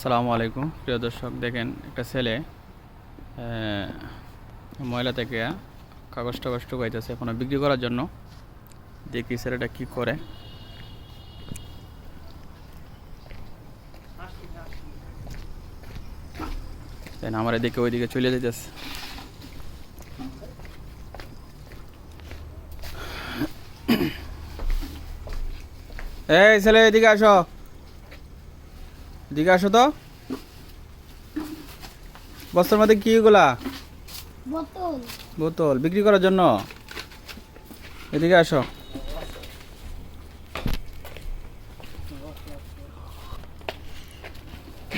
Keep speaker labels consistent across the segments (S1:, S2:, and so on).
S1: আসসালামু আলাইকুম প্রিয় দর্শক, দেখেন একটা ছেলে ময়লা থেকে কাগজ টাগজ টুকাইতেছে এখনো বিক্রি করার জন্য। দেখি ছেলেটা কি করে। আমার এদিকে ওইদিকে চলে যেতেছে। এই ছেলে এদিকে আসো, এদিকে আসো তো। বস্তার মধ্যে কি এগুলা?
S2: বোতল।
S1: বোতল বিক্রি করার জন্য। এদিকে আসো।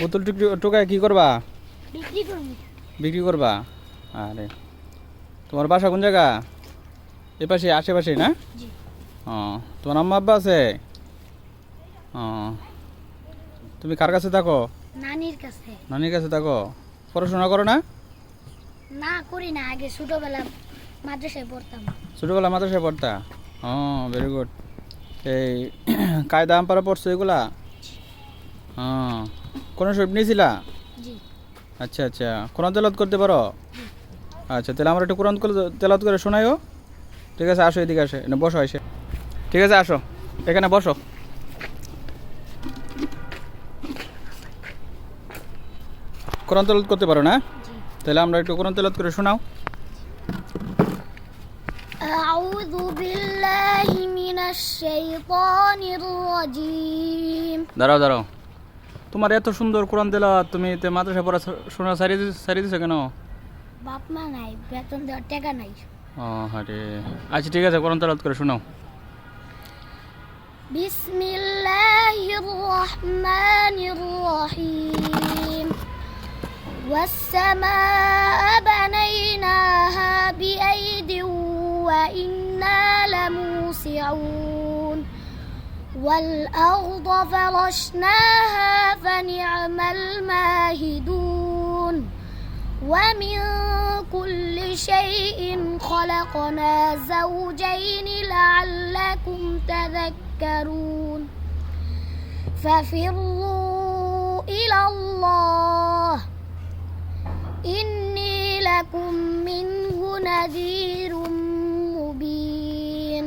S1: বোতল টোকায় কি করবা?
S2: বিক্রি করব।
S1: বিক্রি করবা? আরে তোমার বাসা কোন জায়গা? এ পাশে আশেপাশে না?
S2: জি।
S1: ও, তোমার আম্মা আব্বা আছে? ও, তুমি কার কাছে থাকো?
S2: নানির কাছে।
S1: নানির কাছে থাকো। পড়াশোনা করো না?
S2: না করি না, আগে ছোটবেলা মাদ্রাসায় পড়তাম।
S1: ছোটবেলা মাদ্রাসায় পড়তা? ও, ভেরি গুড। এই কায়দা আম্পারা পড়ছো এগুলা? হ্যাঁ। কোন শরীফ নিয়েছিলা?
S2: জি।
S1: আচ্ছা আচ্ছা, কোরআন তেলাওয়াত করতে পারো? আচ্ছা, তাহলে আমার একটু কোরআন তেলাওয়াত করে শোনাইও। ঠিক আছে, আসো এদিকে, আসে না, বসো এসে। ঠিক আছে, আসো এখানে বসো। কোরআন তেলাওয়াত করতে পারো না?
S2: জি।
S1: তাহলে আমরা একটু কোরআন তেলাওয়াত করে শোনাও।
S2: أعوذ بالله من الشيطان الرجيم।
S1: দাঁড়াও দাঁড়াও, তোমার এত সুন্দর কোরআন তেলাওয়াত, তুমি মাদ্রাসা পড়া শোনা সারিয়ে দিছো কেন?
S2: বাপ মা নাই, বেতন দেওয়ার টাকা নাই।
S1: ও আরে, আচ্ছা ঠিক আছে, কোরআন তেলাওয়াত করে শোনাও।
S2: بسم الله الرحمن الرحيم. والسماء بنيناها بأيد وإنا لموسعون. والأرض فرشناها فنعم الماهدون. ومن كل شيء خلقنا زوجين لعلكم تذكرون. ففروا إلى الله إني لكم منه نذير مبين.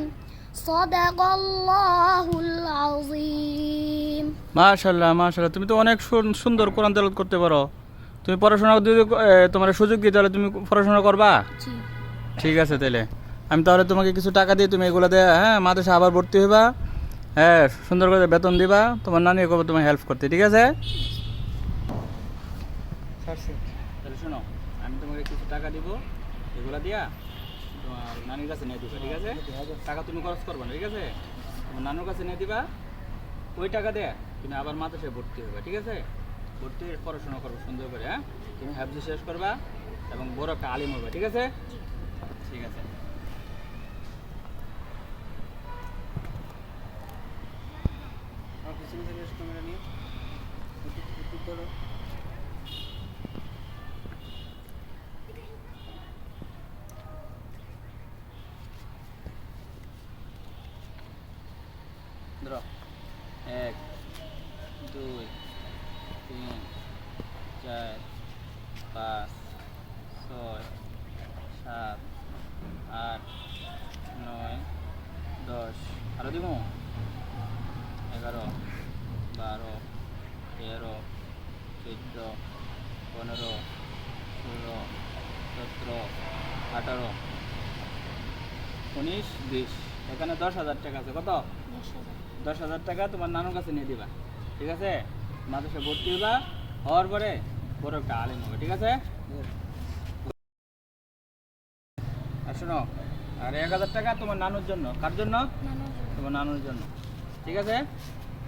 S2: صدق الله العظيم.
S1: মাশাআল্লাহ মাশাআল্লাহ, তুমি তো অনেক সুন্দর কোরআন তেলাওয়াত করতে পারো। তুমি পড়াশোনা যদি তোমার সুযোগ দিই তাহলে তুমি পড়াশোনা করবা?
S2: জি।
S1: ঠিক আছে, তাহলে আমি তাহলে তোমাকে কিছু টাকা দিই, তুমি এগুলো দিয়ে মাদ্রাসা আবার ভর্তি হইবা। হ্যাঁ, সুন্দর করে বেতন দিবা, তোমার নানি কবে তোমার হেল্প করতে। ঠিক আছে? তাহলে শোনো, আমি তোমাকে কিছু টাকা দিব, এগুলো দিয়া তোমার নানির কাছে নিয়ে দিবা। ঠিক আছে? টাকা তুমি খরচ করবা না, ঠিক আছে? তোমার নানুর কাছে নিয়ে দিবা, ওই টাকা দিয়ে তুমি আবার মাদ্রাসায় ভর্তি হইবা। ঠিক আছে? ভর্তি হয়ে পড়াশোনা করবো সুন্দর করে। হ্যাঁ, তুমি হাফজি শেষ করবা এবং বড় একটা আলিম হইবা। ঠিক আছে? ঠিক আছে। ধরো, 1 2 3 4 5 6 7 8 9 10। আরো দিব 11 12 13 14 15 16 17 18 19 20। এখানে 10,000 টাকা আছে। কত? 10,000 টাকা তোমার নানুর কাছে নিয়ে দিবা। ঠিক আছে? মাদ্রাসায় ভর্তি হইবা, হওয়ার পরে বড় একটা আলিম হবে। ঠিক আছে? আর শোনো, আর 1,000 টাকা তোমার নানুর জন্য। কার জন্য? তোমার নানুর জন্য। ঠিক আছে?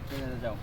S1: ঠিক আছে, যাও।